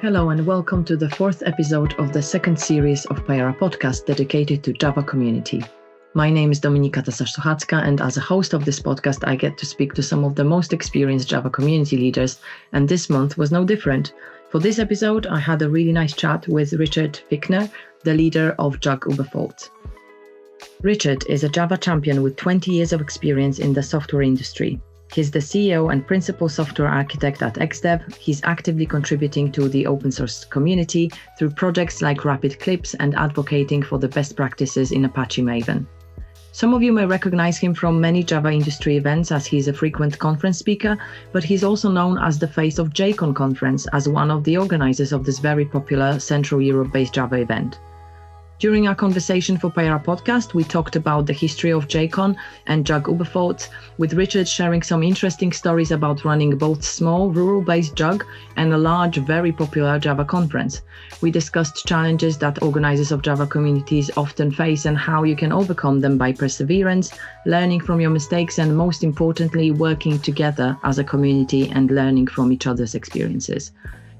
Hello and welcome to the fourth episode of the second series of Payara Podcast dedicated to Java community. My name is Dominika Tasarz-Sochacka, and as a host of this podcast, I get to speak to some of the most experienced Java community leaders, and this month was no different. For this episode, I had a really nice chat with Richard Fichtner, the leader of JUG Oberpfalz. Richard is a Java champion with 20 years of experience in the software industry. He's the CEO and principal software architect at XDEV. He's actively contributing to the open source community through projects like RapidClipse and advocating for the best practices in Apache Maven. Some of you may recognize him from many Java industry events as he's a frequent conference speaker, but he's also known as the face of JCon Conference as one of the organizers of this very popular Central Europe-based Java event. During our conversation for Payara Podcast, we talked about the history of JCon and JUG Oberpfalz, with Richard sharing some interesting stories about running both small, rural-based JUG and a large, very popular Java conference. We discussed challenges that organizers of Java communities often face and how you can overcome them by perseverance, learning from your mistakes, and most importantly, working together as a community and learning from each other's experiences.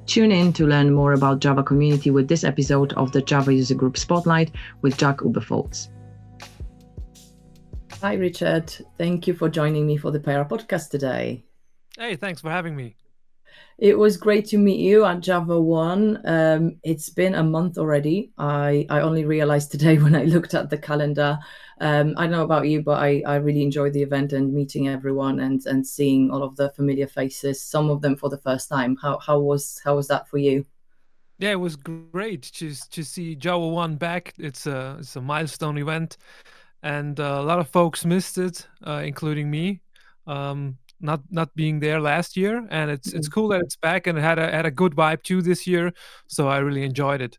Tune in to learn more about Java community with this episode of the Java User Group Spotlight with JUG Oberpfalz. Hi, Richard. Thank you for joining me for the Payara Podcast today. Hey, thanks for having me. It was great to meet you at Java One. It's been a month already. I only realized today when I looked at the calendar. I don't know about you, but I really enjoyed the event and meeting everyone and seeing all of the familiar faces, some of them for the first time. How was that for you? Yeah, it was great to see Java One back. It's a milestone event, and a lot of folks missed it, including me. Not being there last year, and it's cool that it's back, and it had a good vibe too this year. So I really enjoyed it.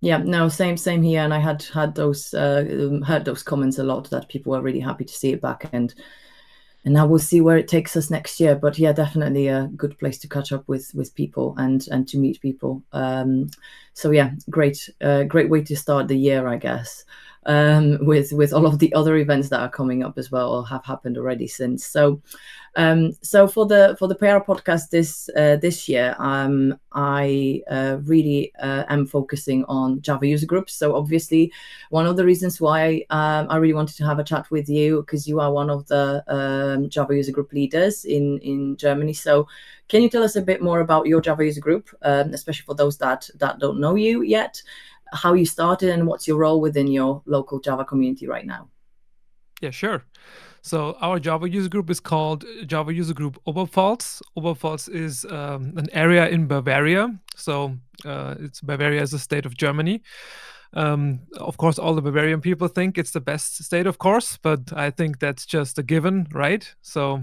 Yeah, no, same here, and I had those heard those comments a lot that people were really happy to see it back, and now we'll see where it takes us next year. But yeah, definitely a good place to catch up with people and to meet people. So yeah, great way to start the year, I guess. With all of the other events that are coming up as well or have happened already since. So for the Payara Podcast this year, I really am focusing on Java user groups. So obviously, one of the reasons why I really wanted to have a chat with you, because you are one of the Java user group leaders in Germany. So can you tell us a bit more about your Java user group, especially for those that don't know you yet? How you started and what's your role within your local Java community right now? Yeah, sure. So our Java user group is called Java User Group Oberpfalz. Oberpfalz is an area in Bavaria. So Bavaria is a state of Germany. Of course, all the Bavarian people think it's the best state, of course, but I think that's just a given, right? So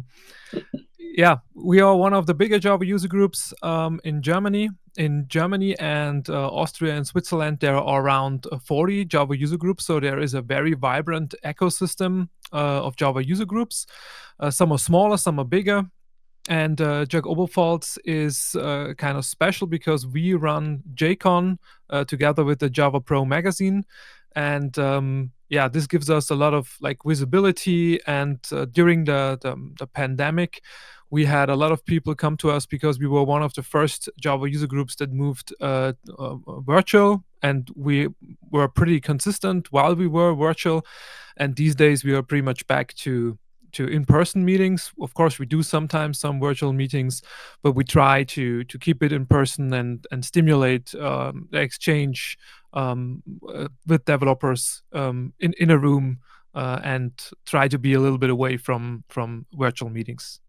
yeah, we are one of the bigger Java user groups in Germany. In Germany and Austria and Switzerland, there are around 40 Java user groups. So there is a very vibrant ecosystem of Java user groups. Some are smaller, some are bigger. And JUG Oberpfalz is kind of special because we run JCon together with the Java Pro magazine. And this gives us a lot of visibility. And during the pandemic, we had a lot of people come to us because we were one of the first Java user groups that moved virtual, and we were pretty consistent while we were virtual. And these days we are pretty much back to in-person meetings. Of course, we do sometimes some virtual meetings, but we try to keep it in person and stimulate the exchange with developers in a room and try to be a little bit away from virtual meetings.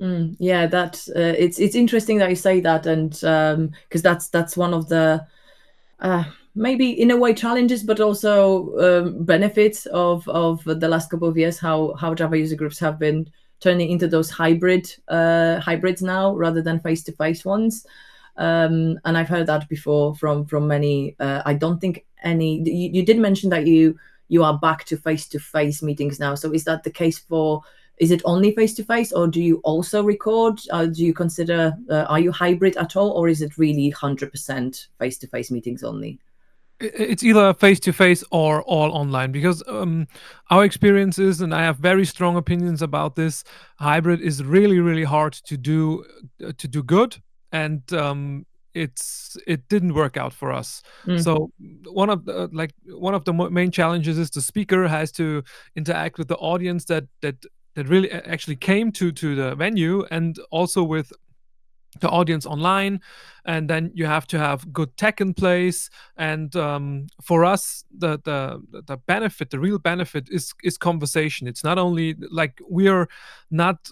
Yeah, that it's interesting that you say that, and because that's one of the maybe in a way challenges, but also benefits of the last couple of years. How Java user groups have been turning into those hybrids now rather than face-to-face ones. And I've heard that before from many. I don't think any. You did mention that you are back to face-to-face meetings now. So is that the case for? Is it only face-to-face, or do you also record? Do you consider, are you hybrid at all, or is it really 100% face-to-face meetings only? It's either face-to-face or all online, because our experience is, and I have very strong opinions about this, hybrid is really, really hard to do good. And it didn't work out for us. So one of the main challenges is the speaker has to interact with the audience that really actually came to the venue, and also with the audience online. And then you have to have good tech in place. And for us, the benefit, the real benefit, is conversation. It's not only like we are not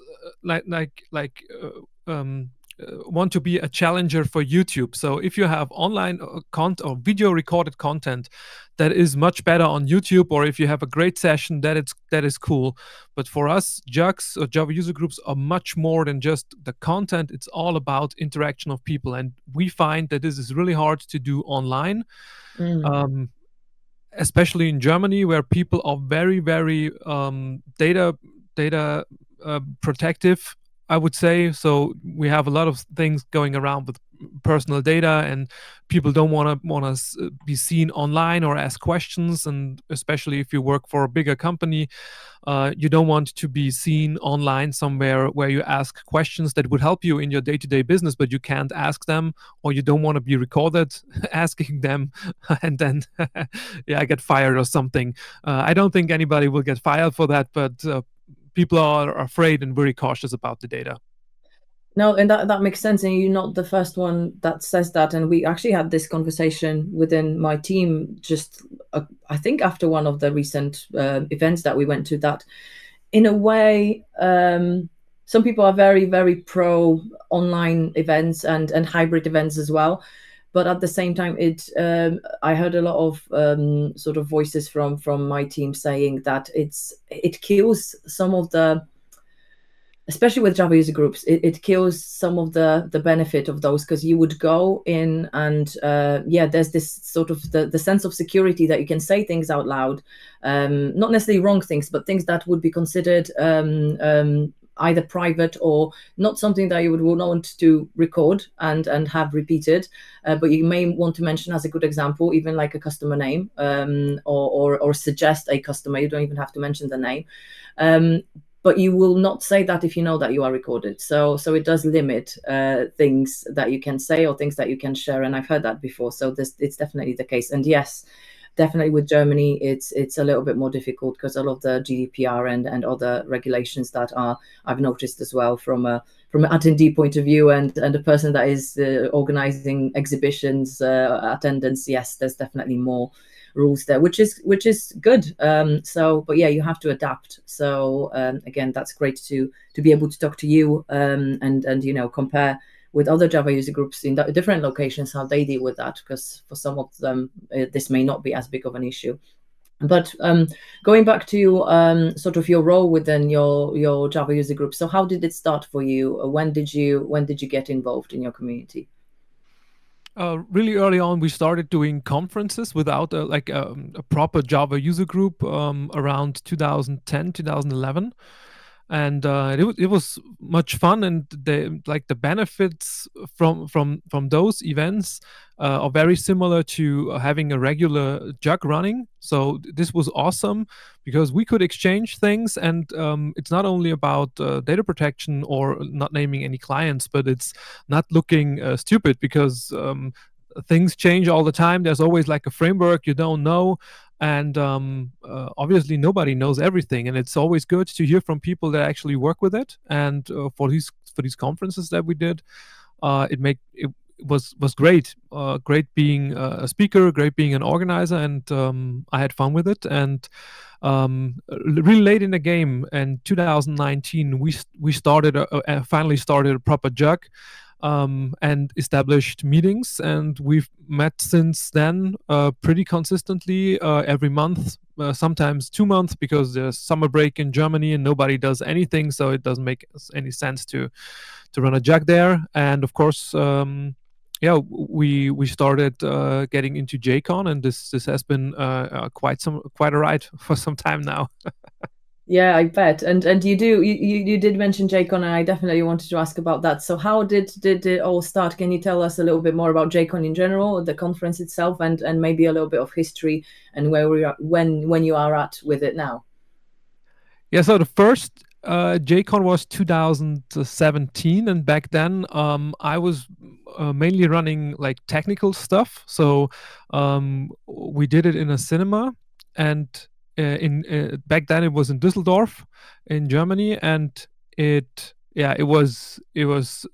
want to be a challenger for YouTube. So if you have online content or video recorded content that is much better on YouTube, or if you have a great session, that is cool. But for us, JUGs or Java user groups are much more than just the content. It's all about interaction of people, and we find that this is really hard to do online. Especially in Germany, where people are very, very data protective, I would say. So we have a lot of things going around with personal data, and people don't want to be seen online or ask questions. And especially if you work for a bigger company, you don't want to be seen online somewhere where you ask questions that would help you in your day-to-day business, but you can't ask them, or you don't want to be recorded asking them, and then I get fired or something. I don't think anybody will get fired for that, but people are afraid and very cautious about the data. No, and that makes sense. And you're not the first one that says that. And we actually had this conversation within my team just, I think, after one of the recent events that we went to, that in a way, some people are very, very pro online events and hybrid events as well. But at the same time, I heard a lot of sort of voices from my team saying that it kills some of the, especially with Java user groups, it kills some of the benefit of those, because you would go in and there's this sort of the sense of security that you can say things out loud, not necessarily wrong things, but things that would be considered either private or not something that you would want to record and have repeated, but you may want to mention as a good example, even like a customer name, or suggest a customer. You don't even have to mention the name. But you will not say that if you know that you are recorded. So it does limit things that you can say or things that you can share. And I've heard that before. So it's definitely the case. And yes, definitely with Germany, it's a little bit more difficult because all of the GDPR and other regulations that I've noticed as well from an attendee point of view and a person that is organizing exhibitions, attendance. Yes, there's definitely more rules there, which is good. But yeah, you have to adapt. So again, that's great to be able to talk to you and compare with other Java user groups in different locations, how they deal with that, because for some of them this may not be as big of an issue. But going back to sort of your role within your Java user group, so how did it start for you? When did you get involved in your community? Really early on, we started doing conferences without a proper Java user group around 2010, 2011. And it was much fun, and the benefits from those events are very similar to having a regular JUG running. So this was awesome because we could exchange things, and it's not only about data protection or not naming any clients, but it's not looking stupid, because things change all the time. There's always like a framework you don't know, and obviously nobody knows everything, and it's always good to hear from people that actually work with it. And for these conferences that we did, it was great. Great being a speaker, great being an organizer, and I had fun with it. And really late in the game, in 2019, we finally started a proper JUG. And established meetings, and we've met since then pretty consistently every month, sometimes 2 months, because there's summer break in Germany and nobody does anything, so it doesn't make any sense to run a JUG there. And of course, we started getting into JCon, and this has been quite a ride for some time now. Yeah, I bet. And you did mention JCon, and I definitely wanted to ask about that. So how did it all start? Can you tell us a little bit more about JCon in general, the conference itself, and maybe a little bit of history and where we are when you are at with it now? Yeah, so the first JCon was 2017, and back then I was mainly running like technical stuff. So we did it in a cinema, and in back then it was in Düsseldorf, in Germany, and it was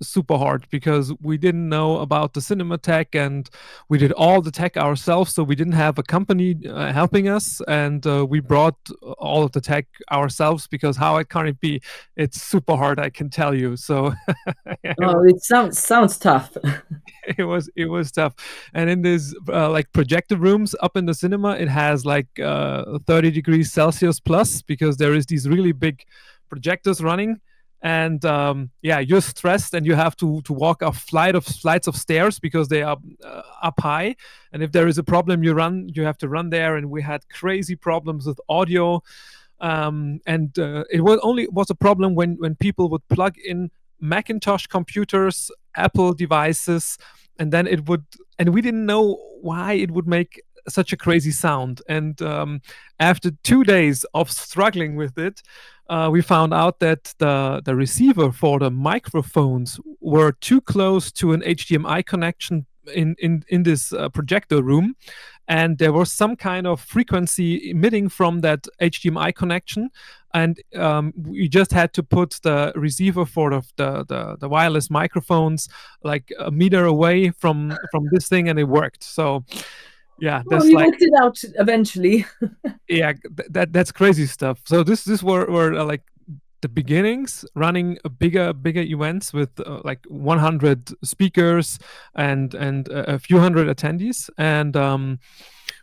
super hard because we didn't know about the cinema tech, and we did all the tech ourselves. So we didn't have a company helping us, and we brought all of the tech ourselves, because how it can it be? It's super hard, I can tell you. So Oh, it sounds tough. it was tough. And in this like projector rooms up in the cinema, it has like 30 degrees Celsius plus, because there is these really big projectors running. And you're stressed, and you have to walk a flights of stairs, because they are up high. And if there is a problem, you have to run there. And we had crazy problems with audio. And it was a problem when people would plug in Macintosh computers, Apple devices, and then and we didn't know why it would make such a crazy sound. And after 2 days of struggling with it, we found out that the receiver for the microphones were too close to an HDMI connection in this projector room, and there was some kind of frequency emitting from that HDMI connection. And we just had to put the receiver for the wireless microphones like a meter away from this thing, and it worked. So yeah, Well, you worked it out eventually. that's crazy stuff. So this were like the beginnings, running bigger events with like 100 speakers and a few hundred attendees. And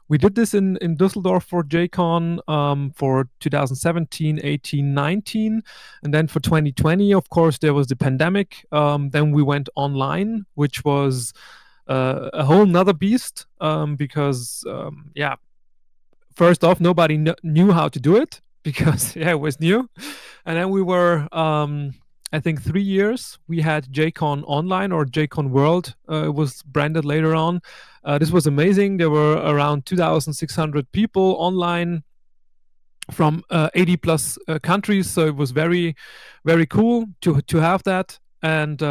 we did this in Düsseldorf for JCon for 2017, 18, 19. And then for 2020, of course, there was the pandemic. Then we went online, which was a whole nother beast, because first off, nobody knew how to do it, because it was new. And then we were I think 3 years we had JCon Online, or JCon World, it was branded later on. This was amazing. There were around 2,600 people online from 80 plus countries, so it was very, very cool to have that. And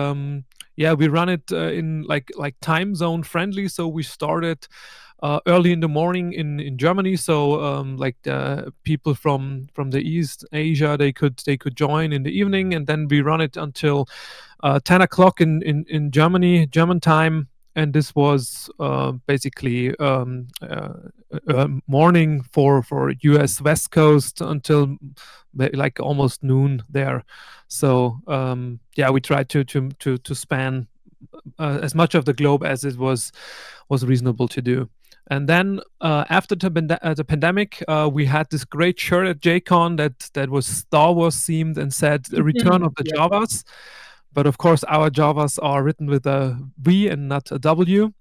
we run it in like time zone friendly. So we started early in the morning in Germany. So like the people from the East Asia, they could join in the evening, and then we run it until 10 o'clock in Germany, German time. And this was basically morning for US West Coast until like almost noon there. So we tried to span as much of the globe as it was reasonable to do. And then after the pandemic, we had this great shirt at JCon that was Star Wars themed and said "The Return of the Javas." But of course, our Javas are written with a V and not a W.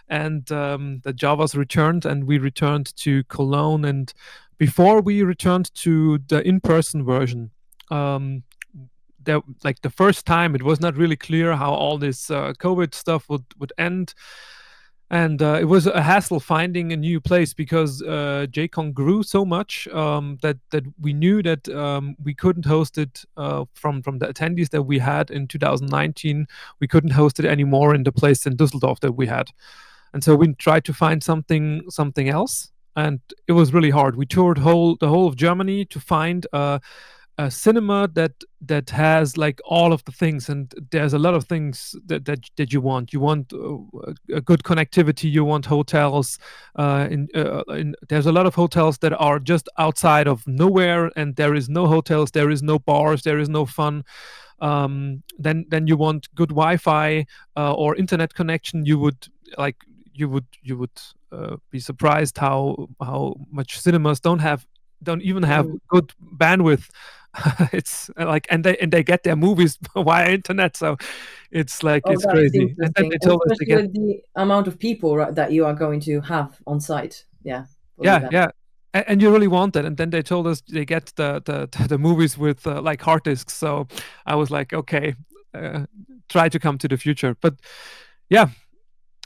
And the Javas returned, and we returned to Cologne. And before we returned to the in-person version, like the first time, it was not really clear how all this COVID stuff would end. And it was a hassle finding a new place, because JCon grew so much that we knew that we couldn't host it from the attendees that we had in 2019. We couldn't host it anymore in the place in Düsseldorf that we had. And so we tried to find something else. And it was really hard. We toured the whole of Germany to find a cinema that has like all of the things, and there's a lot of things that you want. You want a good connectivity. You want hotels. There's a lot of hotels that are just outside of nowhere, and there is no hotels. There is no bars. There is no fun. Then you want good Wi-Fi or internet connection. You would be surprised how much cinemas don't even have good bandwidth. It's like, and they get their movies via internet, so it's like it's crazy. And then they told us to get the amount of people that you are going to have on site. And you really want that. And then they told us they get the movies with like hard disks. So I was like, okay, try to come to the future. But yeah,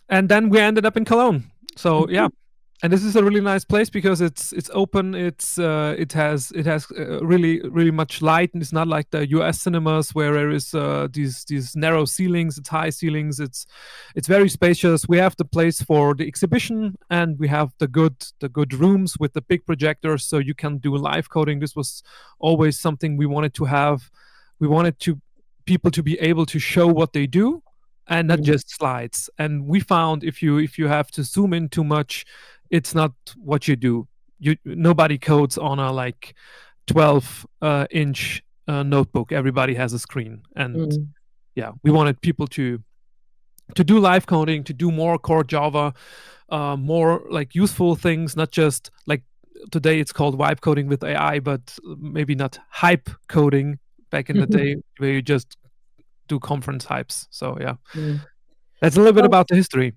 and then we ended up in Cologne. So yeah. And this is a really nice place because it's open. It has really much light, and it's not like the U.S. cinemas where there is these narrow ceilings. It's high ceilings. It's very spacious. We have the place for the exhibition, and we have the good rooms with the big projectors, so you can do live coding. This was always something we wanted to have. We wanted people to be able to show what they do, and not just slides. And we found if you have to zoom in too much, it's not what you do. Nobody codes on a like 12-inch notebook. Everybody has a screen, and yeah, we wanted people to do live coding, to do more core Java, more like useful things, not just like today it's called vibe coding with AI, but maybe not hype coding back in the day where you just do conference hypes. So yeah, that's a little bit about the history.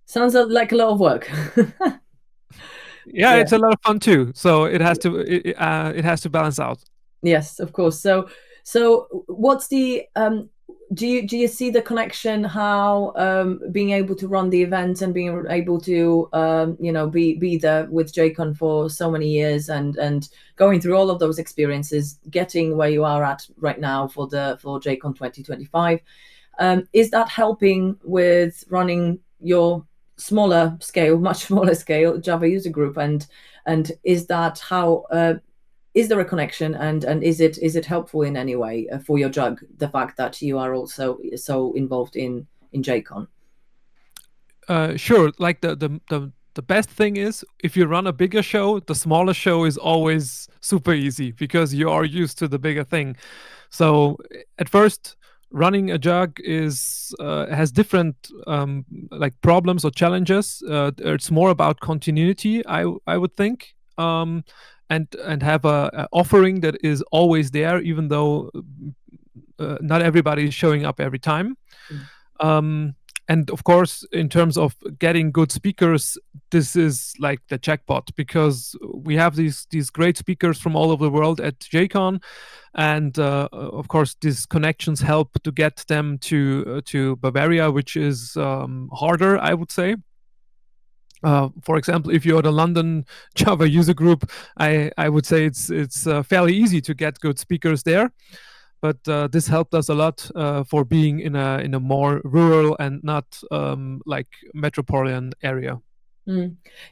Sounds like a lot of work. Yeah, it's a lot of fun too. So it has to balance out. Yes, of course. So what's the do you see the connection how being able to run the event and being able to be there with JCon for so many years and going through all of those experiences, getting where you are at right now for JCon 2025, is that helping with running your much smaller scale Java user group, and is that how is there a connection, and is it helpful in any way for your JUG, the fact that you are also so involved in JCon? Sure. Like the best thing is if you run a bigger show, the smaller show is always super easy because you are used to the bigger thing. So at first, running a JUG has different like problems or challenges. It's more about continuity, I would think, and have a offering that is always there, even though not everybody is showing up every time. And of course, in terms of getting good speakers, this is like the jackpot because we have these great speakers from all over the world at JCon, and of course, these connections help to get them to Bavaria, which is harder, I would say. For example, if you're the London Java user group, I would say it's fairly easy to get good speakers there. But this helped us a lot for being in a more rural and not like metropolitan area.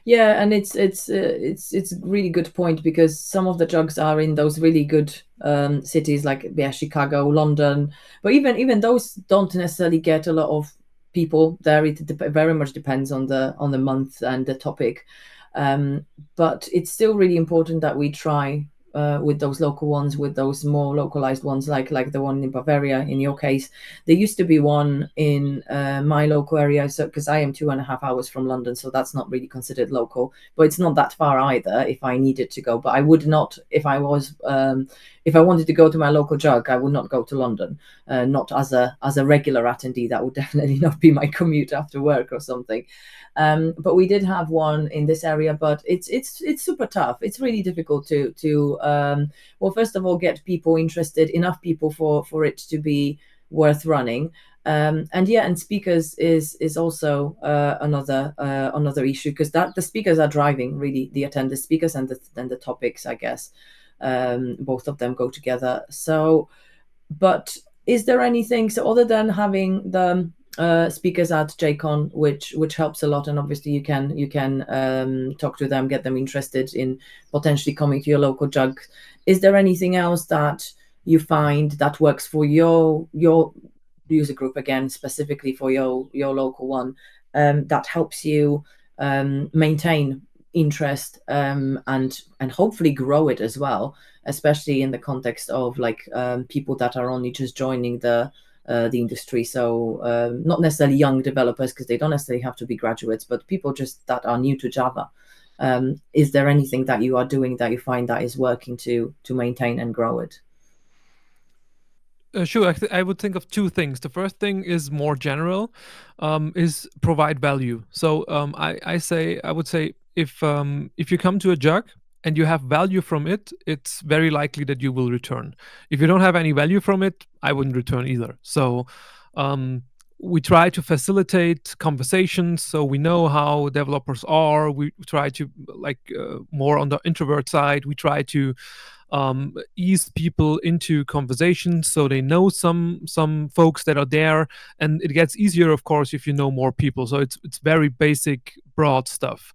Yeah, and it's a really good point because some of the JUGs are in those really good cities like Chicago, London, but even those don't necessarily get a lot of people there. It very much depends on the month and the topic, but it's still really important that we try with those local ones, with those more localized ones, like the one in Bavaria. In your case, there used to be one in my local area, so because I am 2.5 hours from London, so that's not really considered local, but it's not that far either if I needed to go. But I would not, if I wanted to go to my local JUG, I would not go to London, not as a regular attendee. That would definitely not be my commute after work or something. But we did have one in this area, but it's super tough. It's really difficult to well, first of all, get people interested, enough people for it to be worth running. And speakers is also another issue, because the speakers are driving really the attendance, speakers and the topics, I guess. Both of them go together. So, but is there anything, so other than having the speakers at JCon, which helps a lot, and obviously you can talk to them, get them interested in potentially coming to your local JUG, is there anything else that you find that works for your user group, again specifically for your local one, that helps you maintain interest and hopefully grow it as well, especially in the context of like people that are only just joining the industry, so not necessarily young developers, because they don't necessarily have to be graduates, but people just that are new to Java. Is there anything that you are doing that you find that is working to maintain and grow it? Sure, I would think of two things. The first thing is more general, is provide value. So I would say if you come to a JUG and you have value from it, it's very likely that you will return. If you don't have any value from it, I wouldn't return either. So we try to facilitate conversations, so we know how developers are. We try to more on the introvert side. We try to ease people into conversations so they know some folks that are there, and it gets easier, of course, if you know more people. So it's very basic, broad stuff.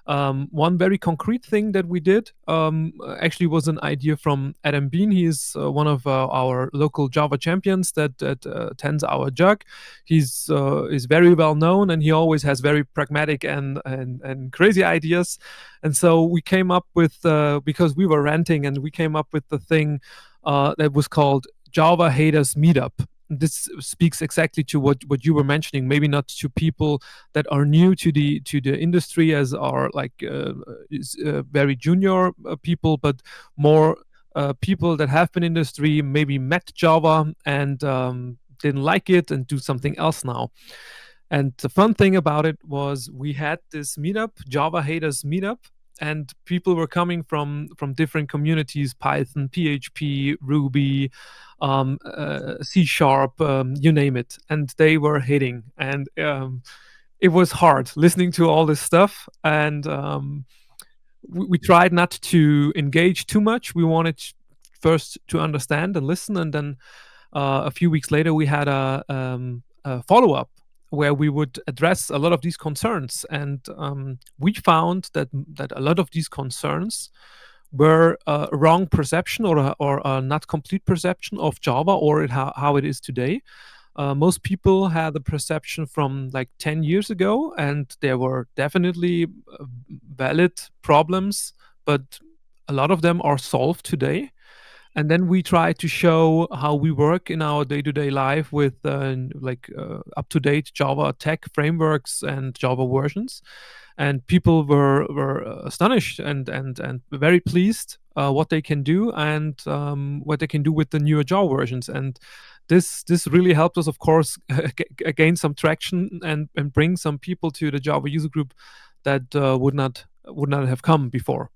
One very concrete thing that we did actually was an idea from Adam Bean. He's one of our local Java champions that attends our JUG. He's is very well known, and he always has very pragmatic and crazy ideas. And so we came up with, because we were ranting, and we came up with the thing that was called Java Haters Meetup. This speaks exactly to what you were mentioning. Maybe not to people that are new to the industry, as are very junior people, but more people that have been in the industry, maybe met Java and didn't like it and do something else now. And the fun thing about it was we had this meetup, Java Haters Meetup, and people were coming from different communities: Python, PHP, Ruby, C#, you name it, and they were hating. And it was hard listening to all this stuff, and we tried not to engage too much. We wanted first to understand and listen, and then a few weeks later we had a follow-up where we would address a lot of these concerns. And we found that a lot of these concerns were a wrong perception or a not complete perception of Java or how it is today. Most people had the perception from like 10 years ago, and there were definitely valid problems, but a lot of them are solved today. And then we try to show how we work in our day-to-day life with up-to-date Java tech frameworks and Java versions. And people were astonished and very pleased what they can do and what they can do with the newer Java versions. And this really helped us, of course, gain some traction and bring some people to the Java user group that would not have come before.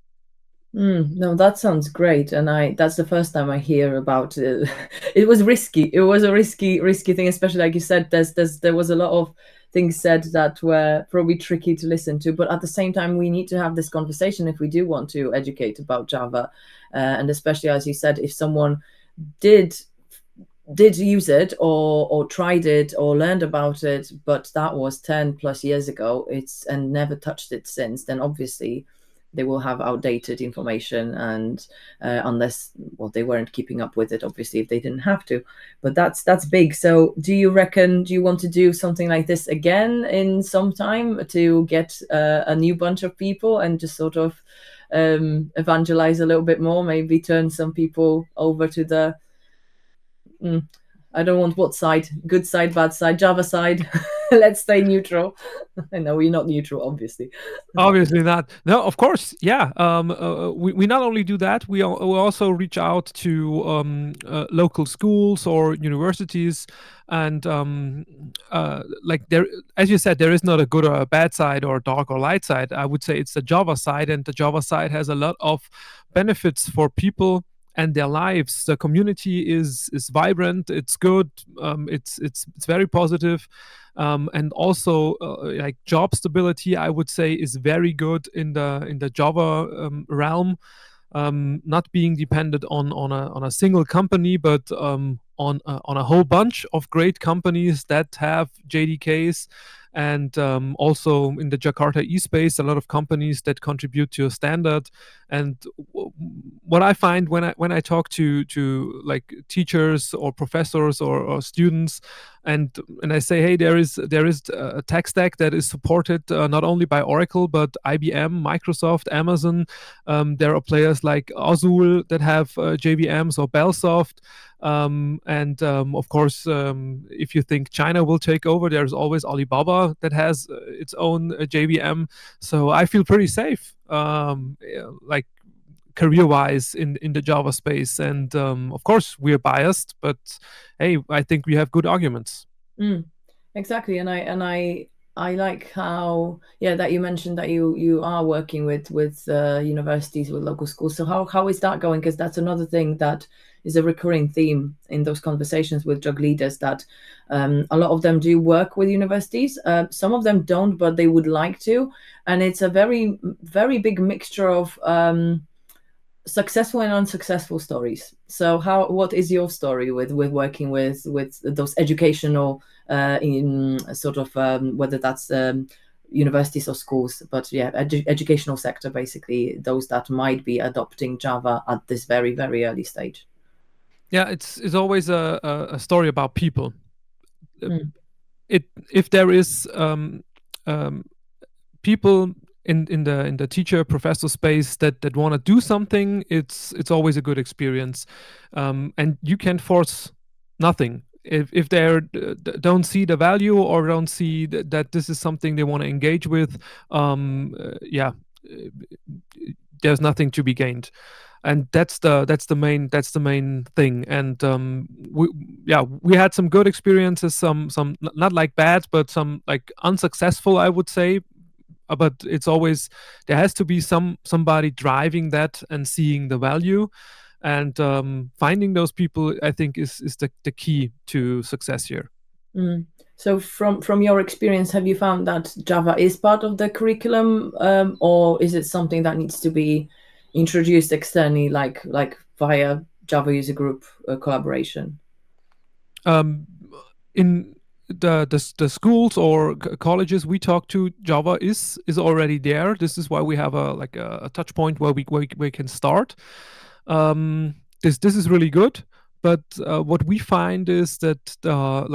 No, that sounds great, and that's the first time I hear about it. It was risky. It was a risky thing, especially like you said. There was a lot of things said that were probably tricky to listen to, but at the same time, we need to have this conversation if we do want to educate about Java, and especially as you said, if someone did use it or tried it or learned about it, but that was 10 plus years ago, and never touched it since, then obviously they will have outdated information, and unless they weren't keeping up with it, obviously, if they didn't have to. But that's big. So do you want to do something like this again in some time to get a new bunch of people and just sort of evangelize a little bit more, maybe turn some people over to the I don't want what side, good side, bad side, Java side. Let's stay neutral. I know we're not neutral, obviously. Obviously not. No, of course, yeah. We not only do that, we also reach out to local schools or universities, and there, as you said, there is not a good or a bad side or a dark or light side. I would say it's the Java side, and the Java side has a lot of benefits for people and their lives. The community is vibrant. It's good. It's very positive. And also like job stability, I would say, is very good in the Java realm. Not being dependent on a single company, but on a whole bunch of great companies that have JDKs. And also in the Jakarta e-space, a lot of companies that contribute to a standard. And what I find when I talk to like teachers or professors or students, and I say, hey, there is a tech stack that is supported not only by Oracle but IBM, Microsoft, Amazon. There are players like Azul that have JVMs, or Bellsoft. And of course, if you think China will take over, there's always Alibaba that has its own JVM. So I feel pretty safe, like career-wise in the Java space. And of course, we're biased, but hey, I think we have good arguments. Exactly, and I I like how that you mentioned that you are working with universities, with local schools. So how is that going? Because that's another thing that is a recurring theme in those conversations with JUG leaders, that a lot of them do work with universities. Some of them don't, but they would like to, and it's a very, very big mixture of successful and unsuccessful stories. So what is your story with working with those educational in sort of whether that's universities or schools, but educational sector, basically those that might be adopting Java at this very, very early stage? Yeah, it's always a story about people. If there is people in the teacher professor space that want to do something, it's always a good experience, and you can force nothing. If they don't see the value or don't see that this is something they want to engage with, there's nothing to be gained. And that's the main thing. And we had some good experiences, some not like bad, but some like unsuccessful, I would say. But it's always, there has to be somebody driving that and seeing the value, and finding those people, I think, is the key to success here. So from your experience, have you found that Java is part of the curriculum, or is it something that needs to be introduced externally, like via Java user group collaboration? In the schools or colleges we talk to, Java is already there. This is why we have a touch point where we can start. This is really good. But what we find is that the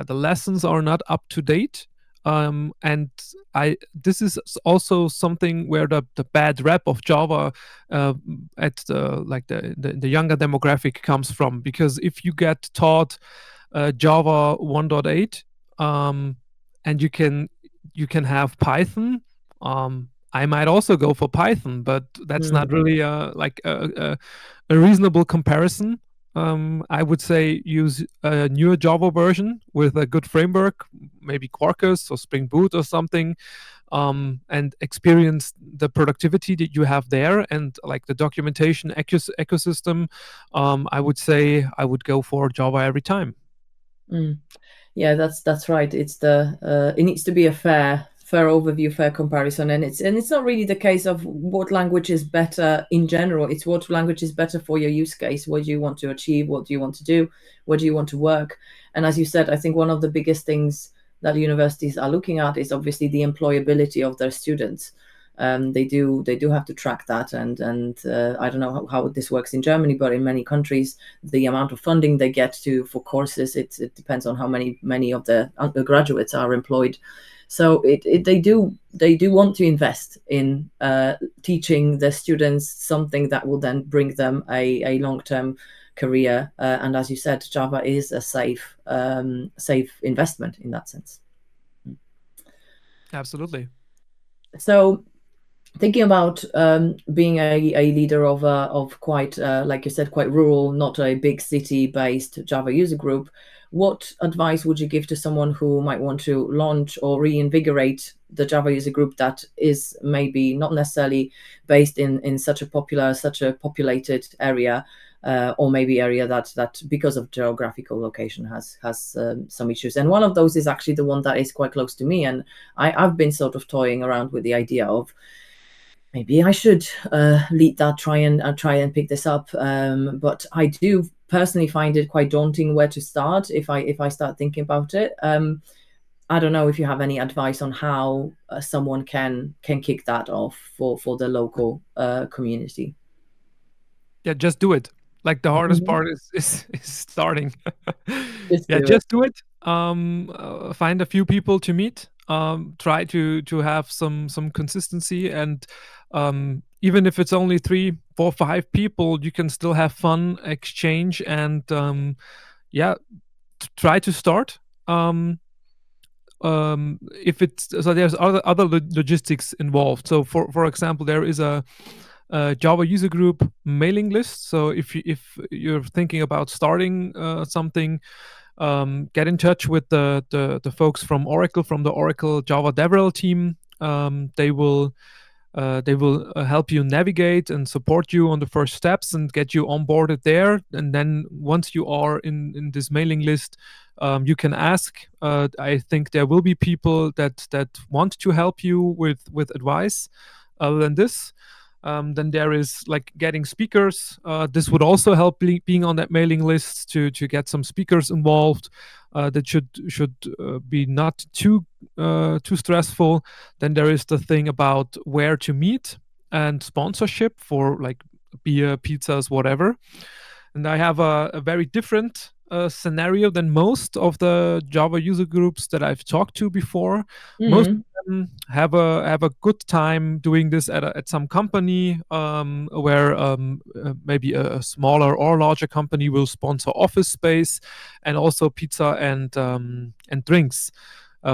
lessons are not up to date. And this is also something where the bad rap of Java at the younger demographic comes from. Because if you get taught Java 1.8 and you can have Python, I might also go for Python, but that's not really a reasonable comparison. I would say use a newer Java version with a good framework, maybe Quarkus or Spring Boot or something, and experience the productivity that you have there and like the documentation ecosystem. I would say I would go for Java every time. Yeah, that's right. It's it needs to be a fair overview, fair comparison, and it's not really the case of what language is better in general. It's what language is better for your use case. What do you want to achieve? What do you want to do? Where do you want to work? And as you said, I think one of the biggest things that universities are looking at is obviously the employability of their students. They do have to track that, and I don't know how this works in Germany, but in many countries, the amount of funding they get for courses, it depends on how many of the undergraduates are employed. So they do want to invest in teaching the students something that will then bring them a long-term career. And as you said, Java is a safe investment in that sense. Absolutely. So, thinking about being a leader of quite, like you said, quite rural, not a big city-based Java user group, what advice would you give to someone who might want to launch or reinvigorate the Java user group that is maybe not necessarily based in such a populated area, or maybe area that because of geographical location has some issues? And one of those is actually the one that is quite close to me, and I've been sort of toying around with the idea of maybe I should lead that, try and pick this up. But I do personally find it quite daunting where to start if I start thinking about it. I don't know if you have any advice on how someone can kick that off for the local community. Yeah, just do it. Like the hardest part is starting. Just do it. Find a few people to meet. Try to have some consistency, and even if it's only 3, 4, 5 people, you can still have fun, exchange, and try to start. If it's so, there's other logistics involved. So for example, there is a Java user group mailing list. So if you're thinking about starting something, get in touch with the folks from Oracle, from the Oracle Java DevRel team. They will help you navigate and support you on the first steps and get you onboarded there. And then once you are in this mailing list, you can ask. I think there will be people that want to help you with advice. Other than this, then there is like getting speakers. This would also help being on that mailing list to get some speakers involved. That should be not too stressful. Then there is the thing about where to meet and sponsorship for like beer, pizzas, whatever. And I have a very different scenario than most of the Java user groups that I've talked to before. Most of them have a good time doing this at some company where maybe a smaller or larger company will sponsor office space and also pizza and drinks.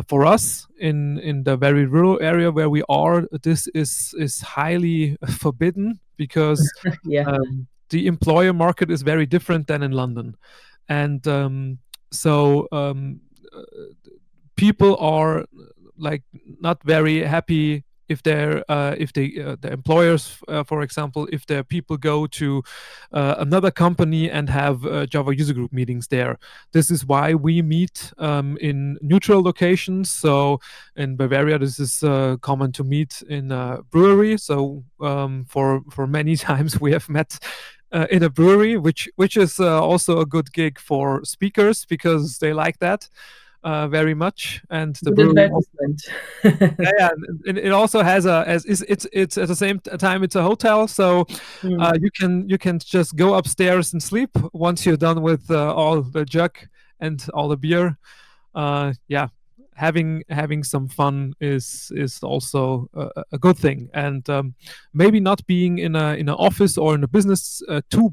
For us in the very rural area where we are, this is highly forbidden because the employer market is very different than in London. And people are like not very happy if the employers, for example, if their people go to another company and have Java user group meetings there. This is why we meet in neutral locations. So in Bavaria, this is common to meet in a brewery. So for many times we have met in a brewery, which is also a good gig for speakers because they like that very much. And the brewery and it also has it's at the same time it's a hotel, so you can just go upstairs and sleep once you're done with all the jug and all the beer. Having some fun is also a good thing, and maybe not being in an office or in a business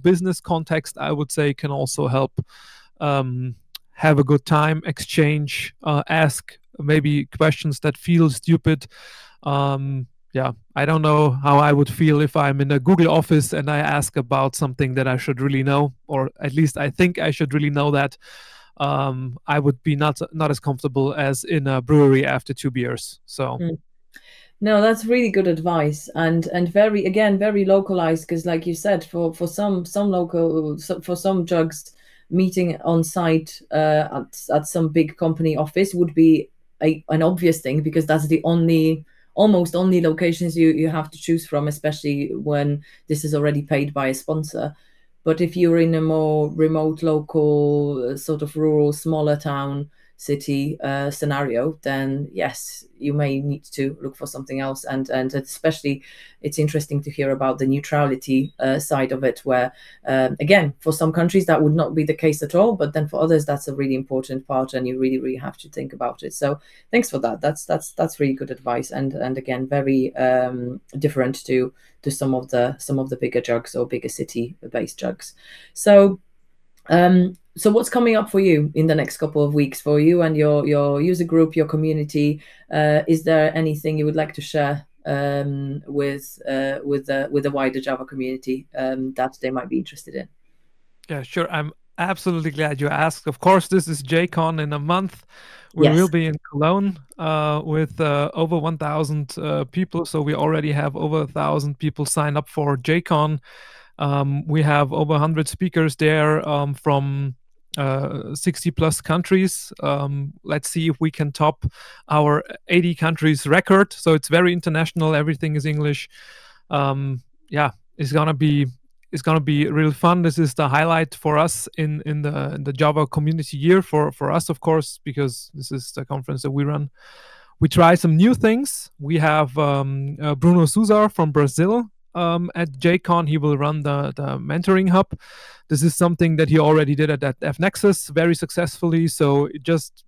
business context, I would say, can also help have a good time, exchange, ask maybe questions that feel stupid. I don't know how I would feel if I'm in a Google office and I ask about something that I should really know, or at least I think I should really know that. I would be not as comfortable as in a brewery after 2 beers. So. No, that's really good advice, and very localized, because like you said, for some jugs, meeting on site at some big company office would be an obvious thing, because that's the almost only locations you have to choose from, especially when this is already paid by a sponsor. But if you're in a more remote, local, sort of rural, smaller town, city scenario, then yes, you may need to look for something else. And especially, it's interesting to hear about the neutrality side of it, where again, for some countries that would not be the case at all, but then for others that's a really important part, and you really have to think about it. So thanks for that. That's really good advice, and again, very different to some of the bigger jugs or bigger city based jugs. So so what's coming up for you in the next couple of weeks for you and your user group, your community? Is there anything you would like to share with the wider Java community that they might be interested in? Yeah, sure. I'm absolutely glad you asked. Of course, this is JCon in a month. We will be in Cologne with over 1,000 people. So we already have over 1,000 people sign up for JCon. We have over 100 speakers there from 60 plus countries. Let's see if we can top our 80 countries record. So it's very international. Everything is English. It's gonna be real fun. This is the highlight for us in the Java community year for us, of course, because this is the conference that we run. We try some new things. We have Bruno Souza from Brazil. At JCon, he will run the mentoring hub. This is something that he already did at FNexus very successfully. So it just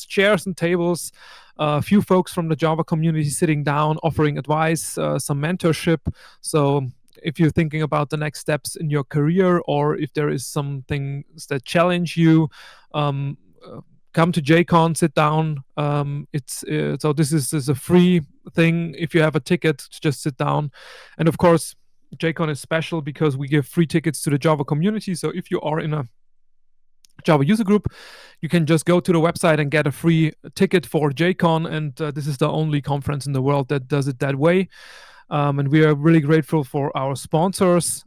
chairs and tables, a few folks from the Java community sitting down, offering advice, some mentorship. So if you're thinking about the next steps in your career, or if there is some things that challenge you, come to JCon, sit down. So this is a free thing. If you have a ticket, just sit down. And of course, JCon is special because we give free tickets to the Java community. So if you are in a Java user group, you can just go to the website and get a free ticket for JCon, and this is the only conference in the world that does it that way. And we are really grateful for our sponsors.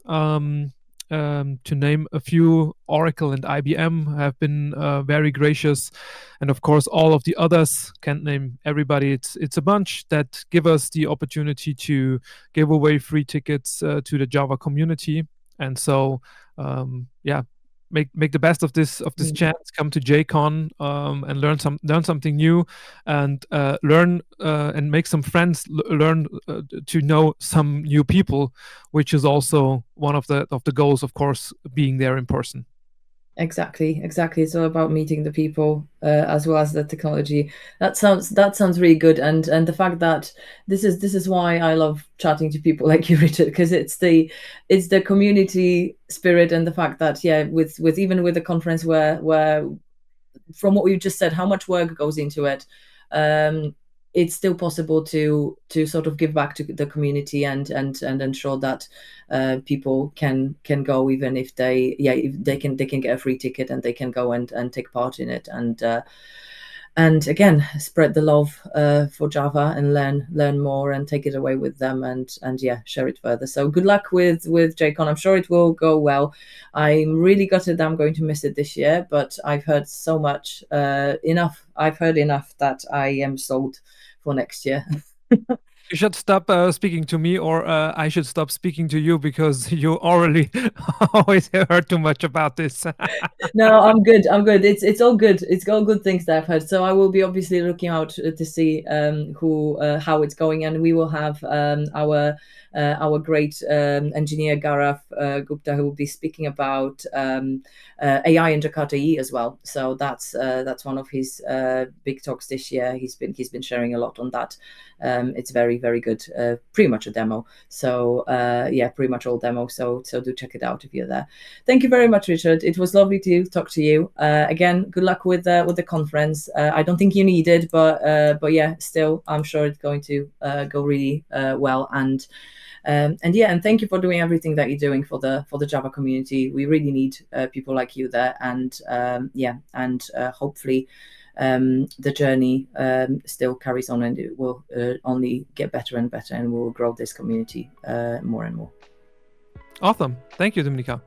To name a few, Oracle and IBM have been very gracious, and of course all of the others, can't name everybody. It's a bunch that give us the opportunity to give away free tickets to the Java community. And so make the best of this chance. Come to JCon and learn something new, and learn and make some friends. Learn to know some new people, which is also one of the goals, of course, being there in person. Exactly. It's all about meeting the people as well as the technology. That sounds really good, and the fact that this is why I love chatting to people like you, Richard, because it's the community spirit, and the fact that with even with a conference where from what we've just said, how much work goes into it, it's still possible to sort of give back to the community and ensure that people can go, even if they can get a free ticket and they can go and take part in it, and again spread the love for Java and learn more and take it away with them and share it further. So good luck with JCon. I'm sure it will go well. I'm really gutted that I'm going to miss it this year, but I've heard so much enough. I've heard enough that I am sold for next year. You should stop speaking to me, or I should stop speaking to you, because you already always heard too much about this. No, I'm good. It's all good. It's all good things that I've heard. So I will be obviously looking out to see how it's going, and we will have our great engineer Gaurav Gupta, who will be speaking about AI in Jakarta as well. So that's one of his big talks this year. He's been sharing a lot on that. It's very, very good. Pretty much a demo. So pretty much all demo. So do check it out if you're there. Thank you very much, Richard. It was lovely to talk to you. Again, good luck with the conference. I don't think you need it, but still, I'm sure it's going to go really well. And thank you for doing everything that you're doing for the Java community. We really need people like you there, and hopefully the journey still carries on, and it will only get better and better, and we'll grow this community more and more. Awesome. Thank you, Dominika.